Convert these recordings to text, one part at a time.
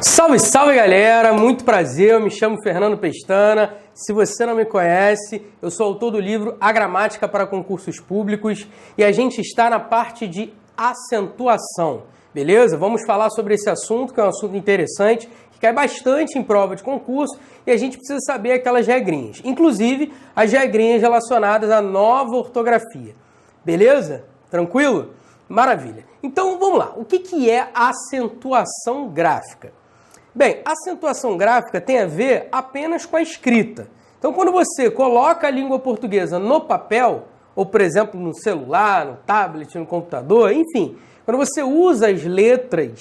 Salve, salve galera, muito prazer, eu me chamo Fernando Pestana. Se você não me conhece, eu sou autor do livro A Gramática para Concursos Públicos e a gente está na parte de acentuação, beleza? Vamos falar sobre esse assunto, que é um assunto interessante, que cai bastante em prova de concurso e a gente precisa saber aquelas regrinhas, inclusive as regrinhas relacionadas à nova ortografia, beleza? Tranquilo? Maravilha. Então vamos lá, o que é acentuação gráfica? Bem, acentuação gráfica tem a ver apenas com a escrita. Então, quando você coloca a língua portuguesa no papel, ou, por exemplo, no celular, no tablet, no computador, enfim, quando você usa as letras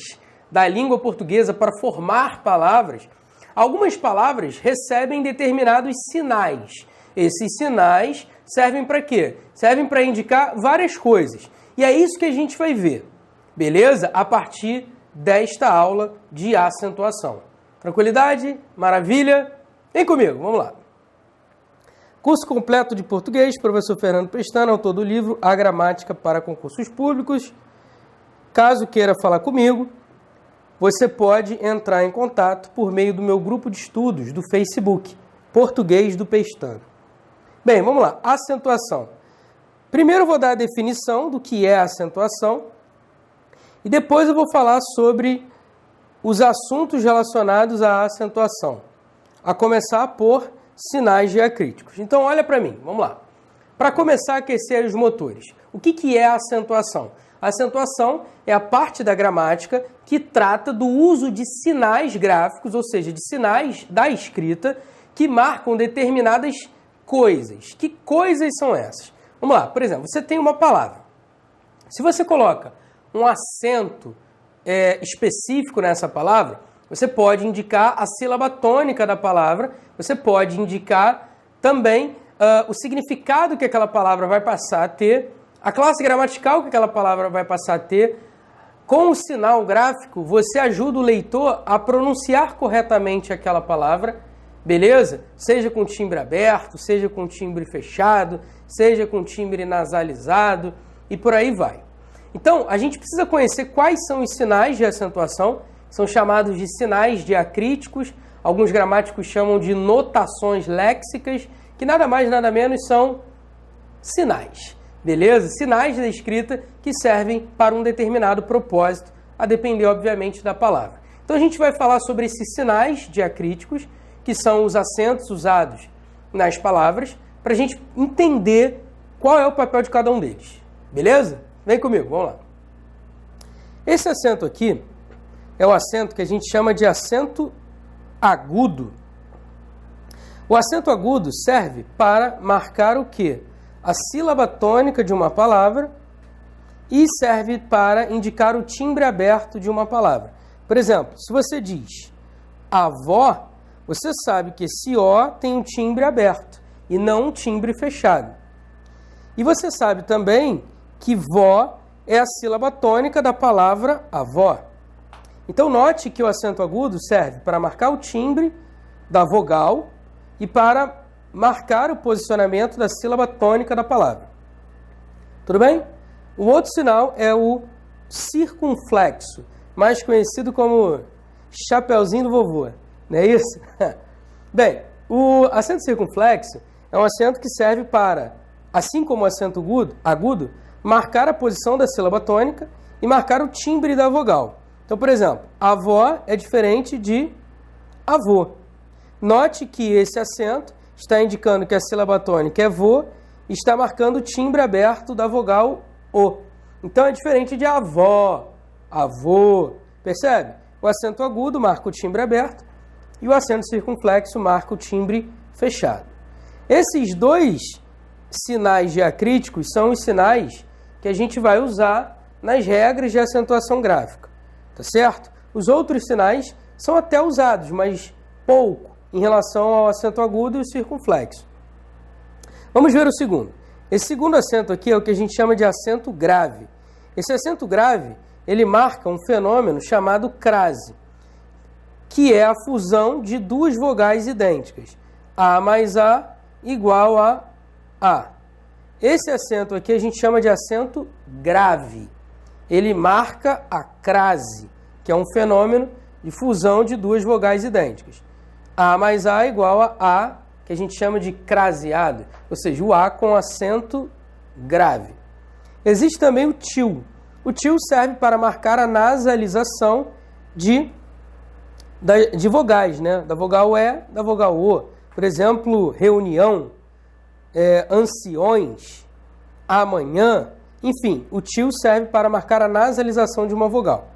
da língua portuguesa para formar palavras, algumas palavras recebem determinados sinais. Esses sinais servem para quê? Servem para indicar várias coisas. E é isso que a gente vai ver, beleza? A partir desta aula de acentuação. Tranquilidade? Maravilha? Vem comigo, vamos lá. Curso completo de português, professor Fernando Pestana, autor do livro A Gramática para Concursos Públicos. Caso queira falar comigo, você pode entrar em contato por meio do meu grupo de estudos do Facebook, Português do Pestana. Bem, vamos lá. Acentuação. Primeiro eu vou dar a definição do que é acentuação e depois eu vou falar sobre os assuntos relacionados à acentuação, a começar por sinais diacríticos. Então, olha para mim, vamos lá. Para começar a aquecer os motores, o que é a acentuação? A acentuação é a parte da gramática que trata do uso de sinais gráficos, ou seja, de sinais da escrita que marcam determinadas coisas. Que coisas são essas? Vamos lá, por exemplo, você tem uma palavra. Se você coloca um acento específico nessa palavra, você pode indicar a sílaba tônica da palavra, você pode indicar também o significado que aquela palavra vai passar a ter, a classe gramatical que aquela palavra vai passar a ter. Com o sinal gráfico, você ajuda o leitor a pronunciar corretamente aquela palavra, beleza? Seja com timbre aberto, seja com timbre fechado, seja com timbre nasalizado e por aí vai. Então, a gente precisa conhecer quais são os sinais de acentuação, são chamados de sinais diacríticos, alguns gramáticos chamam de notações léxicas, que nada mais nada menos são sinais, beleza? Sinais da escrita que servem para um determinado propósito, a depender, obviamente, da palavra. Então, a gente vai falar sobre esses sinais diacríticos, que são os acentos usados nas palavras, para a gente entender qual é o papel de cada um deles, beleza? Vem comigo, vamos lá. Esse acento aqui é o acento que a gente chama de acento agudo. O acento agudo serve para marcar o quê? A sílaba tônica de uma palavra e serve para indicar o timbre aberto de uma palavra. Por exemplo, se você diz avó, você sabe que esse O tem um timbre aberto e não um timbre fechado. E você sabe também que vó é a sílaba tônica da palavra avó. Então, note que o acento agudo serve para marcar o timbre da vogal e para marcar o posicionamento da sílaba tônica da palavra. Tudo bem? O outro sinal é o circunflexo, mais conhecido como chapeuzinho do vovô. Não é isso? Bem, o acento circunflexo é um acento que serve para, assim como o acento agudo, marcar a posição da sílaba tônica e marcar o timbre da vogal. Então, por exemplo, avó é diferente de avô. Note que esse acento está indicando que a sílaba tônica é vô e está marcando o timbre aberto da vogal O. Então, é diferente de avó, avô. Percebe? O acento agudo marca o timbre aberto e o acento circunflexo marca o timbre fechado. Esses dois sinais diacríticos são os sinais que a gente vai usar nas regras de acentuação gráfica, tá certo? Os outros sinais são até usados, mas pouco em relação ao acento agudo e o circunflexo. Vamos ver o segundo. Esse segundo acento aqui é o que a gente chama de acento grave. Esse acento grave, ele marca um fenômeno chamado crase, que é a fusão de duas vogais idênticas. A mais A igual a A. Esse acento aqui a gente chama de acento grave. Ele marca a crase, que é um fenômeno de fusão de duas vogais idênticas. A mais A igual a A, que a gente chama de craseado, ou seja, o A com acento grave. Existe também o til. O til serve para marcar a nasalização de vogais, né? Da vogal E, da vogal O. Por exemplo, reunião, anciões, amanhã. Enfim, o til serve para marcar a nasalização de uma vogal.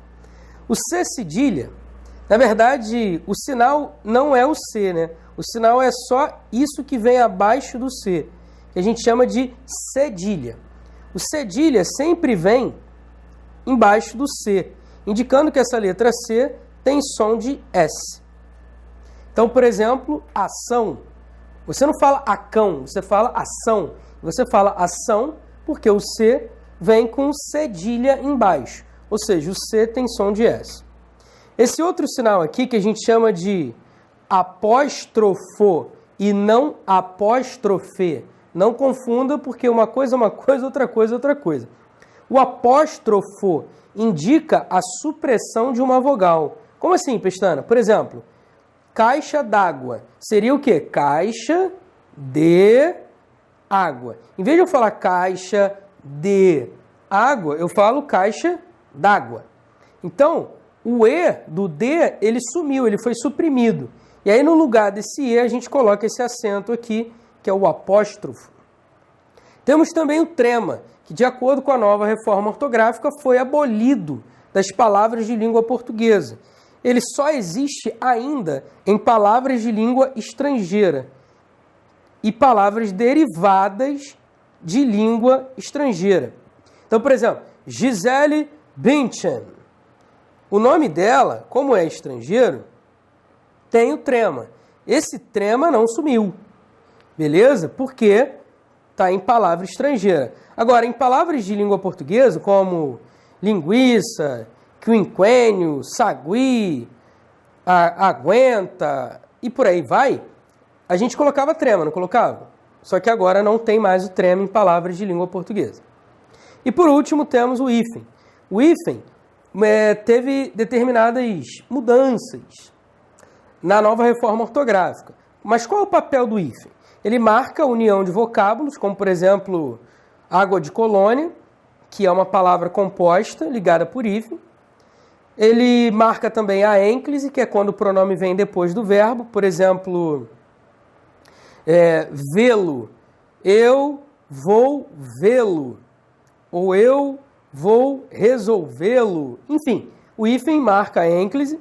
O C cedilha, na verdade, o sinal não é o C, né? O sinal é só isso que vem abaixo do C, que a gente chama de cedilha. O cedilha sempre vem embaixo do C, indicando que essa letra C tem som de S. Então, por exemplo, ação. Você não fala acão, você fala ação. Você fala ação porque o C vem com cedilha embaixo, ou seja, o C tem som de S. Esse outro sinal aqui, que a gente chama de apóstrofo e não apóstrofe, não confunda, porque uma coisa é uma coisa, outra coisa é outra coisa. O apóstrofo indica a supressão de uma vogal. Como assim, Pestana? Por exemplo, caixa d'água. Seria o quê? Caixa de água. Em vez de eu falar caixa de água, eu falo caixa d'água. Então, o E do D, ele sumiu, ele foi suprimido. E aí, no lugar desse E, a gente coloca esse acento aqui, que é o apóstrofo. Temos também o trema, que, de acordo com a nova reforma ortográfica, foi abolido das palavras de língua portuguesa. Ele só existe ainda em palavras de língua estrangeira e palavras derivadas de língua estrangeira. Então, por exemplo, Gisele Bündchen. O nome dela, como é estrangeiro, tem o trema. Esse trema não sumiu, beleza? Porque está em palavra estrangeira. Agora, em palavras de língua portuguesa, como linguiça, quinquênio, sagui, aguenta e por aí vai, a gente colocava trema, não colocava? Só que agora não tem mais o trema em palavras de língua portuguesa. E por último temos o hífen. O hífen teve determinadas mudanças na nova reforma ortográfica. Mas qual é o papel do hífen? Ele marca a união de vocábulos, como por exemplo, água de colônia, que é uma palavra composta ligada por hífen. Ele marca também a ênclise, que é quando o pronome vem depois do verbo. Por exemplo, vê-lo, eu vou vê-lo, ou eu vou resolvê-lo. Enfim, o hífen marca a ênclise.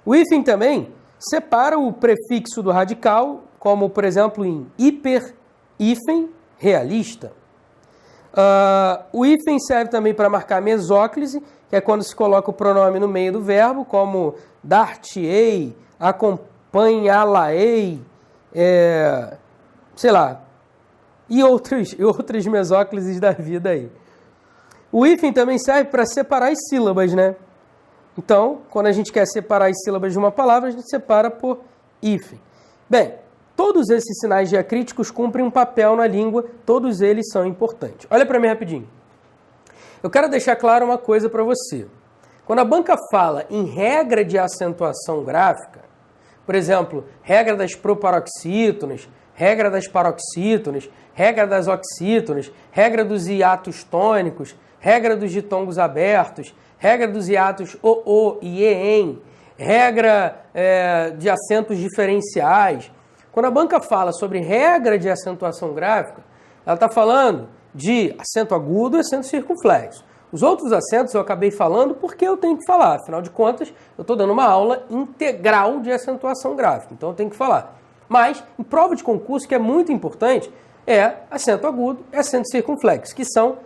O hífen também separa o prefixo do radical, como por exemplo em hiper-hífen realista. O hífen serve também para marcar mesóclise, que é quando se coloca o pronome no meio do verbo, como dar-te-ei, acompanhá-la-ei, sei lá, e outras mesóclises da vida aí. O hífen também serve para separar as sílabas, né? Então, quando a gente quer separar as sílabas de uma palavra, a gente separa por hífen. Bem, todos esses sinais diacríticos cumprem um papel na língua, todos eles são importantes. Olha para mim rapidinho. Eu quero deixar claro uma coisa para você. Quando a banca fala em regra de acentuação gráfica, por exemplo, regra das proparoxítonas, regra das paroxítonas, regra das oxítonas, regra dos hiatos tônicos, regra dos ditongos abertos, regra dos hiatos o e em, regra de acentos diferenciais. Quando a banca fala sobre regra de acentuação gráfica, ela está falando de acento agudo e acento circunflexo. Os outros acentos eu acabei falando porque eu tenho que falar. Afinal de contas, eu estou dando uma aula integral de acentuação gráfica, então eu tenho que falar. Mas, em prova de concurso, que é muito importante, é acento agudo e acento circunflexo, que são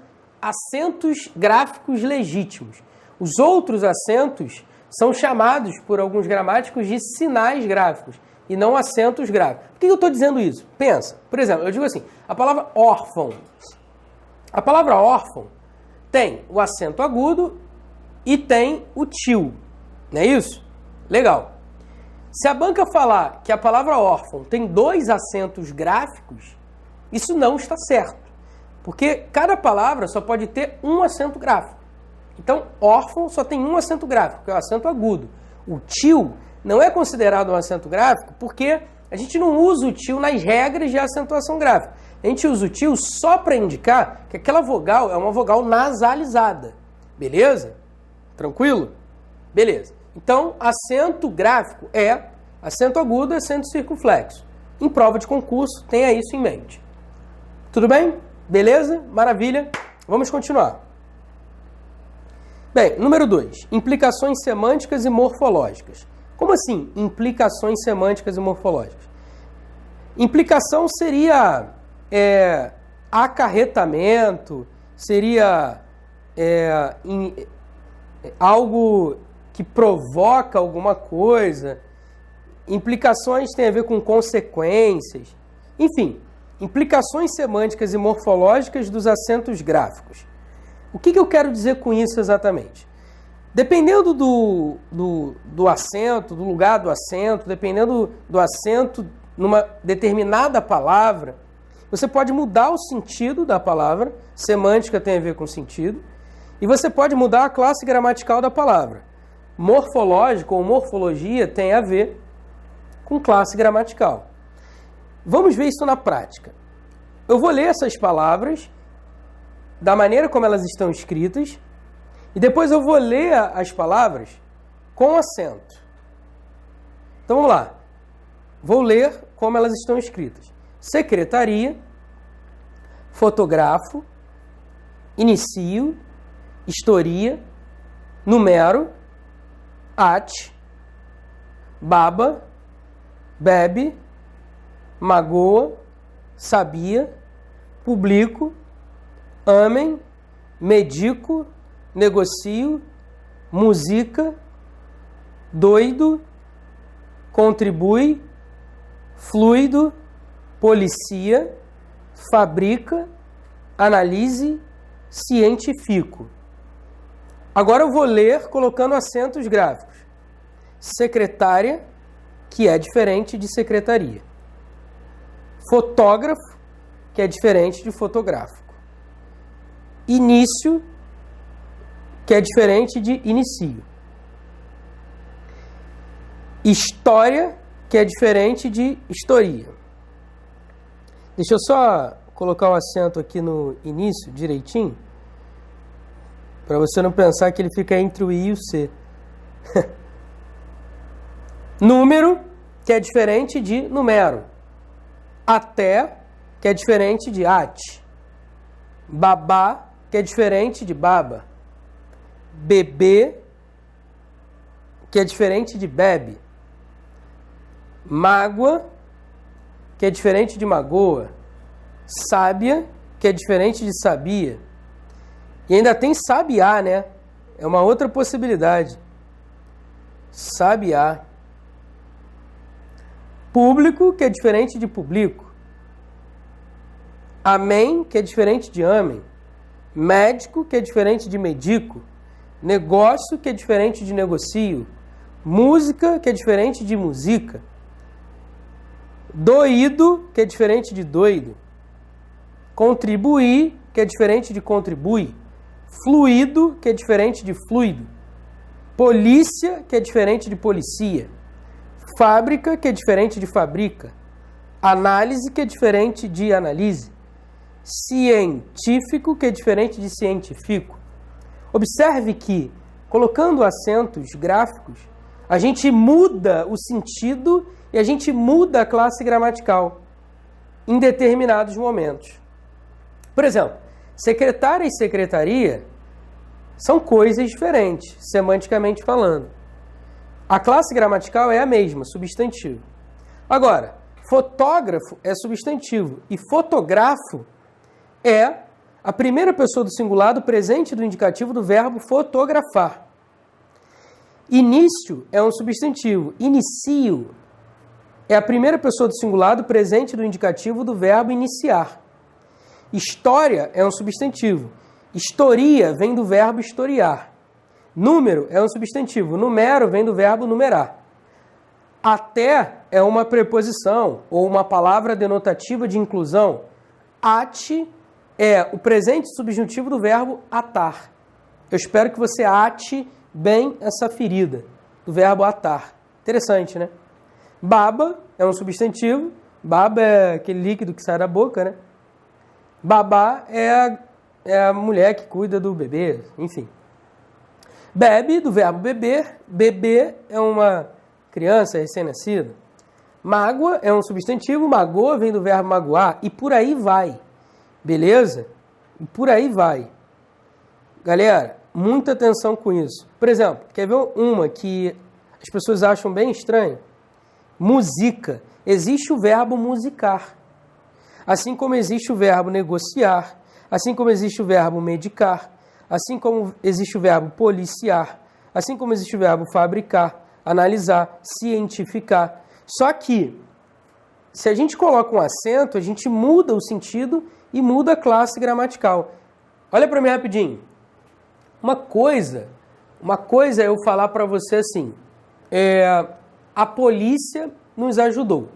acentos gráficos legítimos. Os outros acentos são chamados por alguns gramáticos de sinais gráficos e não acentos gráficos. Por que eu estou dizendo isso? Pensa. Por exemplo, eu digo assim, a palavra órfão. A palavra órfão tem o acento agudo e tem o til. Não é isso? Legal. Se a banca falar que a palavra órfão tem 2 acentos gráficos, isso não está certo. Porque cada palavra só pode ter um acento gráfico. Então, órfão só tem um acento gráfico, que é o acento agudo. O til não é considerado um acento gráfico porque a gente não usa o til nas regras de acentuação gráfica. A gente usa o til só para indicar que aquela vogal é uma vogal nasalizada. Beleza? Tranquilo? Beleza. Então, acento gráfico é acento agudo, acento circunflexo. Em prova de concurso, tenha isso em mente. Tudo bem? Beleza? Maravilha. Vamos continuar. Bem, número 2. Implicações semânticas e morfológicas. Como assim, implicações semânticas e morfológicas? Implicação seria acarretamento, seria algo que provoca alguma coisa. Implicações têm a ver com consequências. Enfim, implicações semânticas e morfológicas dos acentos gráficos. O que eu quero dizer com isso exatamente? Dependendo do acento, do lugar do acento, dependendo do acento numa determinada palavra, você pode mudar o sentido da palavra, semântica tem a ver com sentido, e você pode mudar a classe gramatical da palavra. Morfológico ou morfologia tem a ver com classe gramatical. Vamos ver isso na prática. Eu vou ler essas palavras da maneira como elas estão escritas e depois eu vou ler as palavras com acento. Então vamos lá. Vou ler como elas estão escritas. Secretaria, fotografo, inicio, historia, numero, ate, baba, bebe, magoa, sabia, publico, amem, medico, negocio, musica, doido, contribui, fluido, policia, fabrica, analise, cientifico. Agora eu vou ler colocando acentos gráficos. Secretária, que é diferente de secretaria. Fotógrafo, que é diferente de fotográfico. Início, que é diferente de inicio. História, que é diferente de historia. Deixa eu só colocar o acento aqui no início, direitinho, para você não pensar que ele fica entre o I e o C. Número, que é diferente de numero. Até, que é diferente de ate. Babá, que é diferente de baba. Bebê, que é diferente de bebe. Mágoa, que é diferente de magoa. Sábia, que é diferente de sabia. E ainda tem sabiá, né? É uma outra possibilidade. Sabiá. Público, que é diferente de publico. Amém, que é diferente de amém. Médico, que é diferente de medico. Negócio, que é diferente de negocio. Música, que é diferente de musica. Doído, que é diferente de doido. Contribuir, que é diferente de contribui. Fluido, que é diferente de fluido. Polícia, que é diferente de policia. Fábrica, que é diferente de fabrica. Análise, que é diferente de analise. Científico, que é diferente de científico. Observe que, colocando acentos gráficos, a gente muda o sentido e a gente muda a classe gramatical em determinados momentos. Por exemplo, secretária e secretaria são coisas diferentes, semanticamente falando. A classe gramatical é a mesma, substantivo. Agora, fotógrafo é substantivo e fotografo é a primeira pessoa do singular do presente do indicativo do verbo fotografar. Início é um substantivo. Inicio é a primeira pessoa do singular do presente do indicativo do verbo iniciar. História é um substantivo. Historia vem do verbo historiar. Número é um substantivo. Numero vem do verbo numerar. Até é uma preposição ou uma palavra denotativa de inclusão. Ate é o presente subjuntivo do verbo atar. Eu espero que você ate bem essa ferida do verbo atar. Interessante, né? Baba é um substantivo. Baba é aquele líquido que sai da boca, né? Babá é a mulher que cuida do bebê, enfim. Bebe, do verbo beber. Bebê é uma criança recém-nascida. Mágoa é um substantivo. Magoa vem do verbo magoar. E por aí vai. Beleza? E por aí vai. Galera, muita atenção com isso. Por exemplo, quer ver uma que as pessoas acham bem estranha? Música. Existe o verbo musicar. Assim como existe o verbo negociar. Assim como existe o verbo medicar. Assim como existe o verbo policiar. Assim como existe o verbo fabricar, analisar, cientificar. Só que, se a gente coloca um acento, a gente muda o sentido e muda a classe gramatical. Olha para mim rapidinho. Uma coisa é eu falar para você assim, a polícia nos ajudou.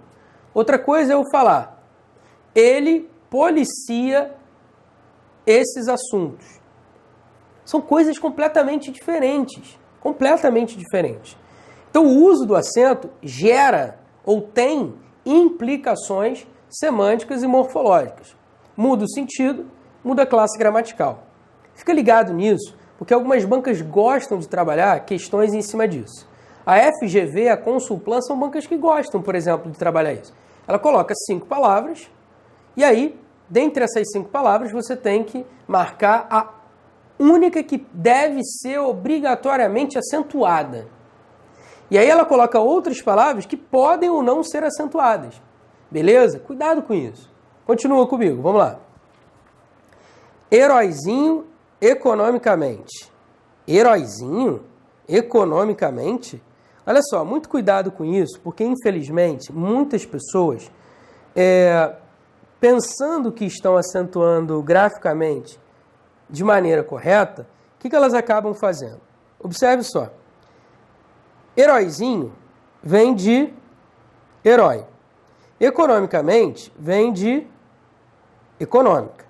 Outra coisa é eu falar, ele policia esses assuntos. São coisas completamente diferentes. Completamente diferentes. Então, o uso do acento gera ou tem implicações semânticas e morfológicas. Muda o sentido, muda a classe gramatical. Fica ligado nisso, porque algumas bancas gostam de trabalhar questões em cima disso. A FGV, a Consulplan, são bancas que gostam, por exemplo, de trabalhar isso. Ela coloca 5 palavras, e aí, dentre essas 5 palavras, você tem que marcar a única que deve ser obrigatoriamente acentuada. E aí ela coloca outras palavras que podem ou não ser acentuadas. Beleza? Cuidado com isso. Continua comigo, vamos lá. Heróizinho economicamente. Heróizinho economicamente? Olha só, muito cuidado com isso, porque infelizmente muitas pessoas, pensando que estão acentuando graficamente de maneira correta, o que elas acabam fazendo? Observe só. Heróizinho vem de herói. Economicamente vem de econômica.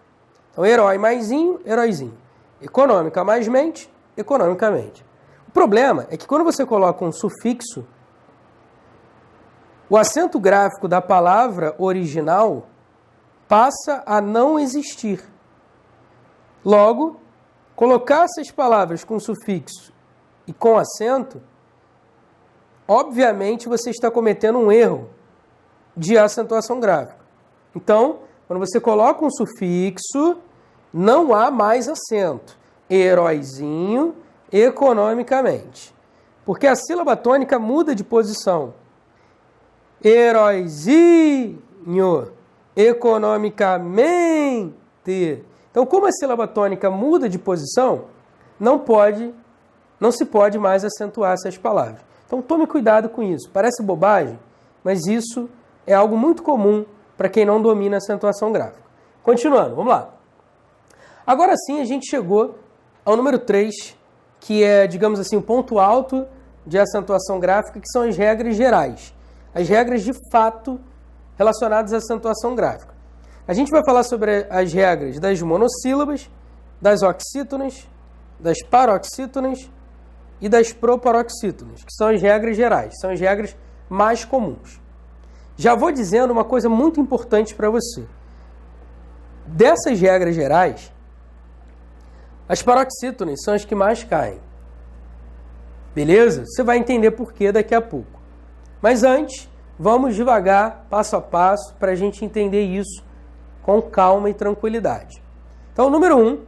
Então, herói mais zinho, heróizinho. Econômica mais mente, economicamente. O problema é que quando você coloca um sufixo, o acento gráfico da palavra original passa a não existir. Logo, colocar essas palavras com sufixo e com acento, obviamente você está cometendo um erro de acentuação gráfica. Então, quando você coloca um sufixo, não há mais acento. Heróizinho, economicamente. Porque a sílaba tônica muda de posição. Heróizinho, economicamente. Então, como a sílaba tônica muda de posição, não se pode mais acentuar essas palavras. Então, tome cuidado com isso. Parece bobagem, mas isso é algo muito comum para quem não domina a acentuação gráfica. Continuando, vamos lá. Agora sim, a gente chegou ao número 3, que é, digamos assim, o ponto alto de acentuação gráfica, que são as regras gerais. As regras de fato relacionadas à acentuação gráfica. A gente vai falar sobre as regras das monossílabas, das oxítonas, das paroxítonas e das proparoxítonas, que são as regras gerais, são as regras mais comuns. Já vou dizendo uma coisa muito importante para você. Dessas regras gerais, as paroxítonas são as que mais caem. Beleza? Você vai entender por quê daqui a pouco. Mas antes, vamos devagar, passo a passo, para a gente entender isso com calma e tranquilidade. Então, número 1,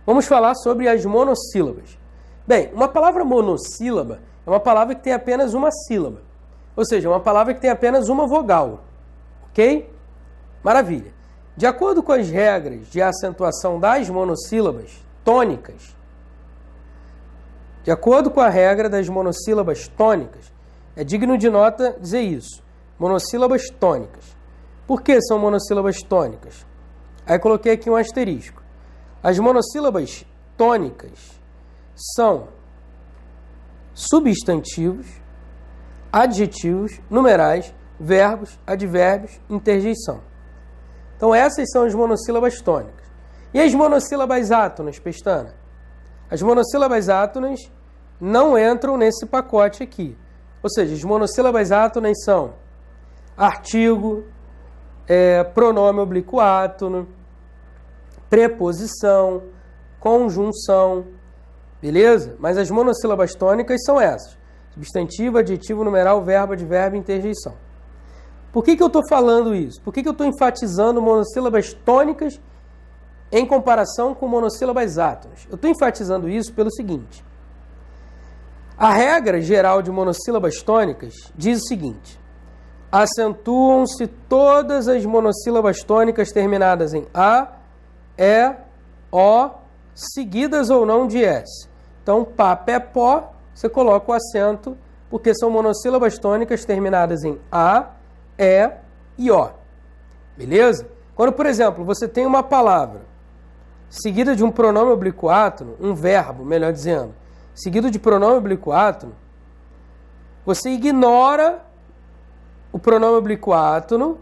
vamos falar sobre as monossílabas. Bem, uma palavra monossílaba é uma palavra que tem apenas uma sílaba. Ou seja, uma palavra que tem apenas uma vogal. Ok? Maravilha. De acordo com as regras de acentuação das monossílabas tônicas, de acordo com a regra das monossílabas tônicas, é digno de nota dizer isso. Monossílabas tônicas. Por que são monossílabas tônicas? Aí coloquei aqui um asterisco. As monossílabas tônicas são substantivos, adjetivos, numerais, verbos, advérbios, interjeição. Então essas são as monossílabas tônicas. E as monossílabas átonas, Pestana? As monossílabas átonas não entram nesse pacote aqui. Ou seja, as monossílabas átonas são artigo, pronome oblíquo átono, preposição, conjunção, beleza? Mas as monossílabas tônicas são essas: substantivo, adjetivo, numeral, verbo, advérbio, interjeição. Por que eu estou falando isso? Por que eu estou enfatizando monossílabas tônicas em comparação com monossílabas átonas? Eu estou enfatizando isso pelo seguinte: a regra geral de monossílabas tônicas diz o seguinte: acentuam-se todas as monossílabas tônicas terminadas em A, E, O, seguidas ou não de S. Então, pá, pé, pó, você coloca o acento, porque são monossílabas tônicas terminadas em A, E e O. Beleza? Quando, por exemplo, você tem uma palavra seguida de um pronome oblíquo átono, um verbo, melhor dizendo, seguido de pronome oblíquo átono, você ignora o pronome oblíquo átono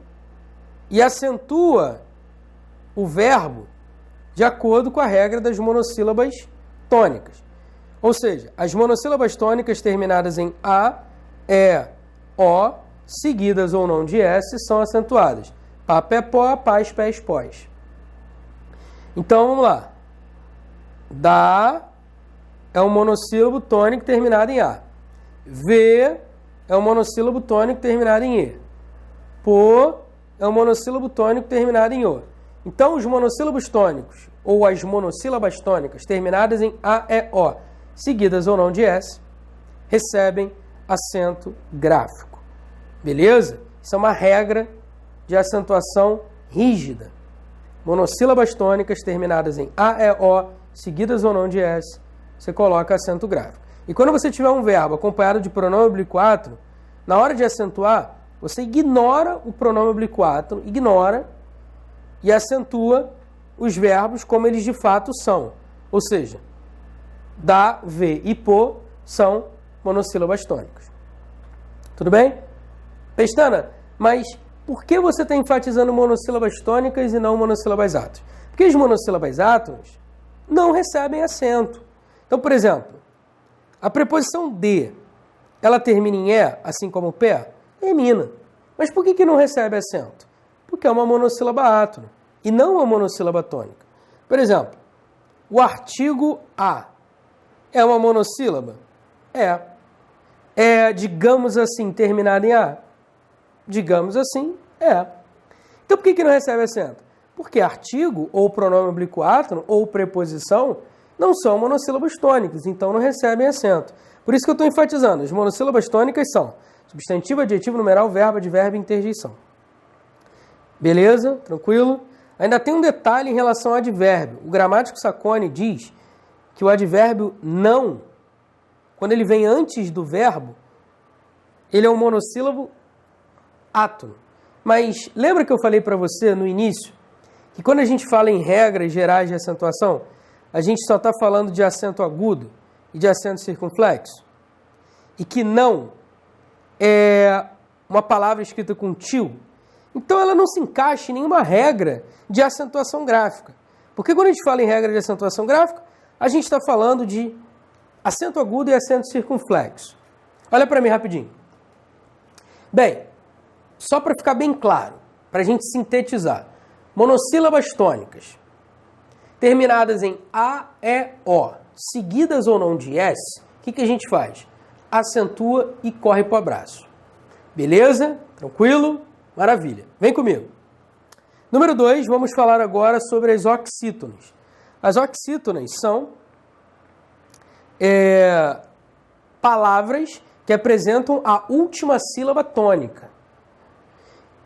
e acentua o verbo de acordo com a regra das monossílabas tônicas. Ou seja, as monossílabas tônicas terminadas em A, E, O, seguidas ou não de S, são acentuadas. Pá, pé, pó, pás, pés, pós. Então, vamos lá. Dá é um monossílabo tônico terminado em A. V é um monossílabo tônico terminado em E. Pô é um monossílabo tônico terminado em O. Então, os monossílabos tônicos, ou as monossílabas tônicas terminadas em A, E, O, seguidas ou não de S, recebem acento gráfico. Beleza? Isso é uma regra de acentuação rígida. Monossílabas tônicas terminadas em A, E, O, seguidas ou não de S, você coloca acento gráfico. E quando você tiver um verbo acompanhado de pronome oblíquo átono, na hora de acentuar, você ignora o pronome oblíquo átono, ignora e acentua os verbos como eles de fato são. Ou seja, dá, vê e pô são monossílabas tônicas. Tudo bem? Pestana, mas por que você está enfatizando monossílabas tônicas e não monossílabas átonas? Porque as monossílabas átonas não recebem acento. Então, por exemplo, a preposição de, ela termina em E, assim como o pé? Termina. Mas por que não recebe acento? Porque é uma monossílaba átona e não uma monossílaba tônica. Por exemplo, o artigo a é uma monossílaba? É. É, digamos assim, terminado em A? Digamos assim, é. Então por que não recebe acento? Porque artigo, ou pronome oblíquo átono, ou preposição, não são monossílabos tônicos, então não recebem acento. Por isso que eu estou enfatizando, as monossílabas tônicas são substantivo, adjetivo, numeral, verbo, advérbio e interjeição. Beleza? Tranquilo? Ainda tem um detalhe em relação ao advérbio. O gramático Sacconi diz que o advérbio não, quando ele vem antes do verbo, ele é um monossílabo átono. Mas lembra que eu falei para você no início que quando a gente fala em regras gerais de acentuação, a gente só está falando de acento agudo e de acento circunflexo? E que não é uma palavra escrita com til? Então ela não se encaixa em nenhuma regra de acentuação gráfica. Porque quando a gente fala em regra de acentuação gráfica, a gente está falando de acento agudo e acento circunflexo. Olha para mim rapidinho. Bem, só para ficar bem claro, para a gente sintetizar. Monossílabas tônicas, terminadas em A, E, O, seguidas ou não de S, o que a gente faz? Acentua e corre para o abraço. Beleza? Tranquilo? Maravilha. Vem comigo. Número 2, vamos falar agora sobre as oxítonas. As oxítonas são palavras que apresentam a última sílaba tônica.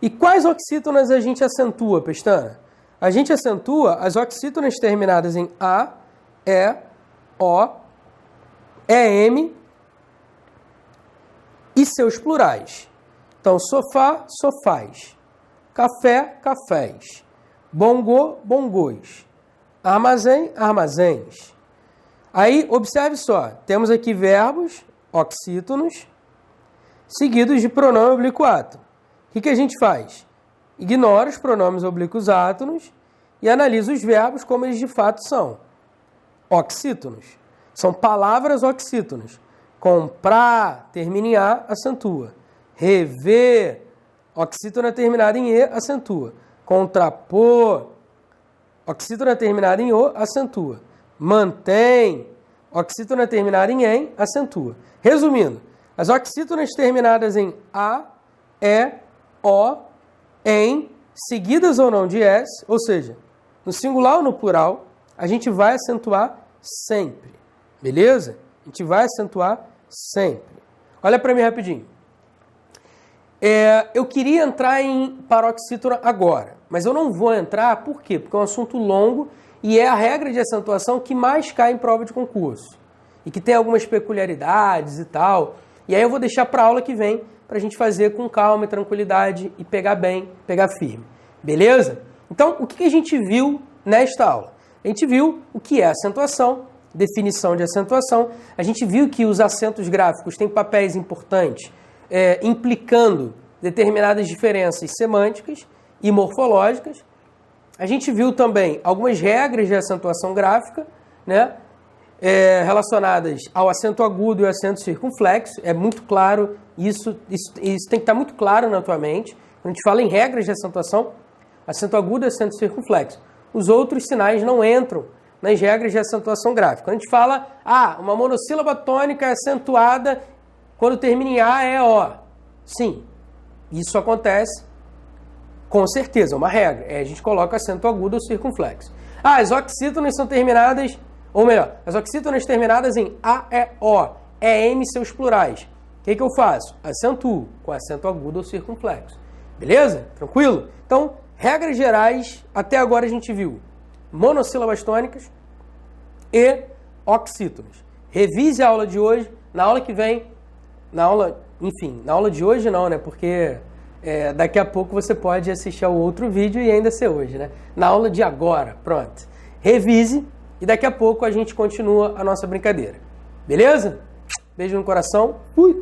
E quais oxítonas a gente acentua, Pestana? A gente acentua as oxítonas terminadas em A, E, O, EM e seus plurais. Então, sofá, sofás, café, cafés, bongô, bongôs, armazém, armazéns. Aí, observe só, temos aqui verbos, oxítonos, seguidos de pronome oblíquo átono. O que a gente faz? Ignora os pronomes oblíquos átonos e analisa os verbos como eles de fato são. Oxítonos. São palavras oxítonas. Comprar, termina em A, acentua. Rever, oxítona terminada em E, acentua. Contrapor, oxítona terminada em O, acentua. Mantém, oxítona terminada em EN, acentua. Resumindo, as oxítonas terminadas em A, E, O, EN, seguidas ou não de S, ou seja, no singular ou no plural, a gente vai acentuar sempre. Beleza? A gente vai acentuar sempre. Olha para mim rapidinho. Eu queria entrar em paroxítona agora, mas eu não vou entrar, por quê? Porque é um assunto longo e é a regra de acentuação que mais cai em prova de concurso. E que tem algumas peculiaridades e tal. E aí eu vou deixar para a aula que vem, para a gente fazer com calma e tranquilidade e pegar bem, pegar firme. Beleza? Então, o que a gente viu nesta aula? A gente viu o que é acentuação, definição de acentuação. A gente viu que os acentos gráficos têm papéis importantes, implicando determinadas diferenças semânticas e morfológicas. A gente viu também algumas regras de acentuação gráfica, né, relacionadas ao acento agudo e ao acento circunflexo. É muito claro, isso tem que estar muito claro na tua mente. Quando a gente fala em regras de acentuação, acento agudo e acento circunflexo. Os outros sinais não entram nas regras de acentuação gráfica. Quando a gente fala, uma monossílaba tônica é acentuada quando termina em A, E, O. Sim, isso acontece com certeza, é uma regra. A gente coloca acento agudo ou circunflexo. As oxítonas são terminadas, ou melhor, as oxítonas terminadas em A, E, O, EM seus plurais. O que eu faço? Acentuo com acento agudo ou circunflexo. Beleza? Tranquilo? Então, regras gerais, até agora a gente viu monossílabas tônicas e oxítonas. Revise a aula de hoje, na aula que vem, na aula de hoje não, né? Porque daqui a pouco você pode assistir ao outro vídeo e ainda ser hoje, né? Na aula de agora, pronto. Revise e daqui a pouco a gente continua a nossa brincadeira. Beleza? Beijo no coração. Fui!